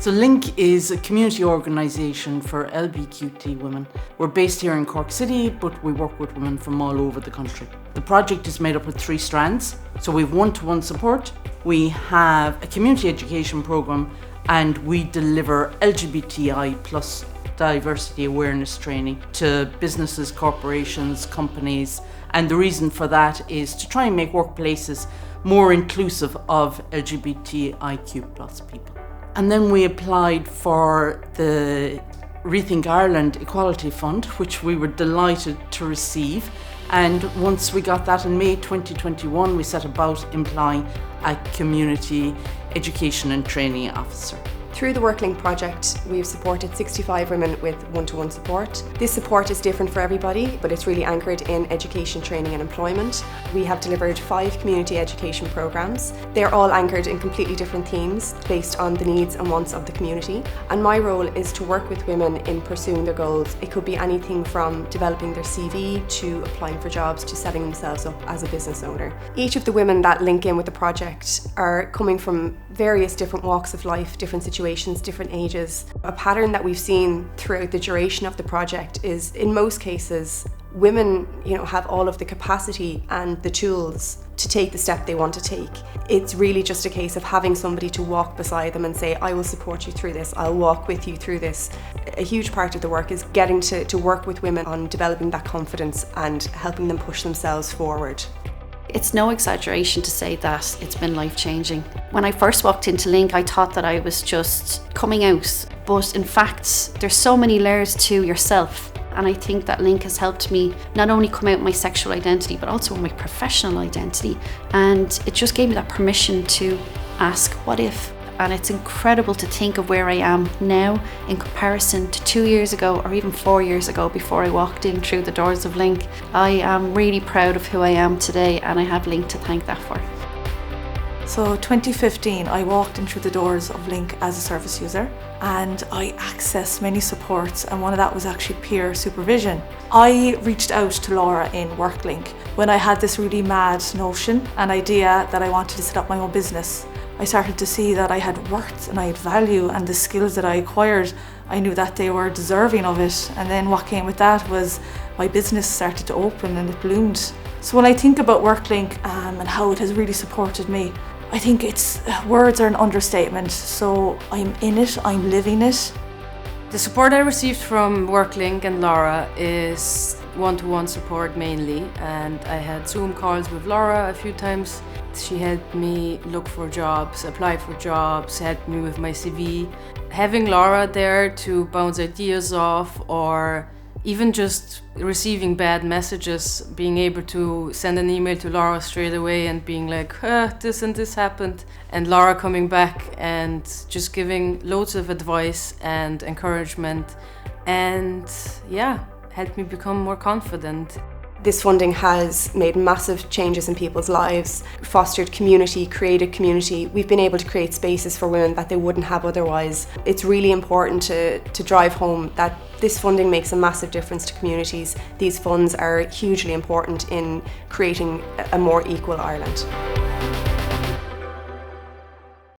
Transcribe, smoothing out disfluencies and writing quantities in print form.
So LINC is a community organisation for LGBTQ women. We're based here in Cork City, but we work with women from all over the country. The project is made up of 3 strands. So we have one-to-one support, we have a community education programme, and we deliver LGBTI plus diversity awareness training to businesses, corporations, companies. And the reason for that is to try and make workplaces more inclusive of LGBTIQ plus people. And then we applied for the Rethink Ireland Equality Fund, which we were delighted to receive. And once we got that in May 2021, we set about employing a community education and training officer. Through the WorkLINC project, we've supported 65 women with one-to-one support. This support is different for everybody, but it's really anchored in education, training and employment. We have delivered 5 community education programs. They're all anchored in completely different themes based on the needs and wants of the community. And my role is to work with women in pursuing their goals. It could be anything from developing their CV to applying for jobs to setting themselves up as a business owner. Each of the women that link in with the project are coming from various different walks of life, different situations, different ages. A pattern that we've seen throughout the duration of the project is, in most cases, women, have all of the capacity and the tools to take the step they want to take. It's really just a case of having somebody to walk beside them and say, I will support you through this, I'll walk with you through this. A huge part of the work is getting to work with women on developing that confidence and helping them push themselves forward. It's no exaggeration to say that it's been life-changing. When I first walked into LINC, I thought that I was just coming out. But in fact, there's so many layers to yourself. And I think that LINC has helped me not only come out with my sexual identity, but also my professional identity. And it just gave me that permission to ask, what if? And it's incredible to think of where I am now in comparison to 2 years ago or even 4 years ago before I walked in through the doors of LINC. I am really proud of who I am today, and I have LINC to thank that for. So 2015, I walked in through the doors of LINC as a service user, and I accessed many supports, and one of that was actually peer supervision. I reached out to Laura in WorkLINC when I had this really mad notion and idea that I wanted to set up my own business. I started to see that I had worth and I had value, and the skills that I acquired, I knew that they were deserving of it. And then what came with that was my business started to open and it bloomed. So when I think about WorkLINC and how it has really supported me, I think words are an understatement. So I'm in it, I'm living it. The support I received from WorkLINC and Laura is one-to-one support mainly, and I had Zoom calls with Laura a few times. She helped me look for jobs, apply for jobs, helped me with my CV. Having Laura there to bounce ideas off, or even just receiving bad messages, being able to send an email to Laura straight away and being like, this and this happened, and Laura coming back and just giving loads of advice and encouragement, and helped me become more confident. This funding has made massive changes in people's lives, fostered community, created community. We've been able to create spaces for women that they wouldn't have otherwise. It's really important to drive home that this funding makes a massive difference to communities. These funds are hugely important in creating a more equal Ireland.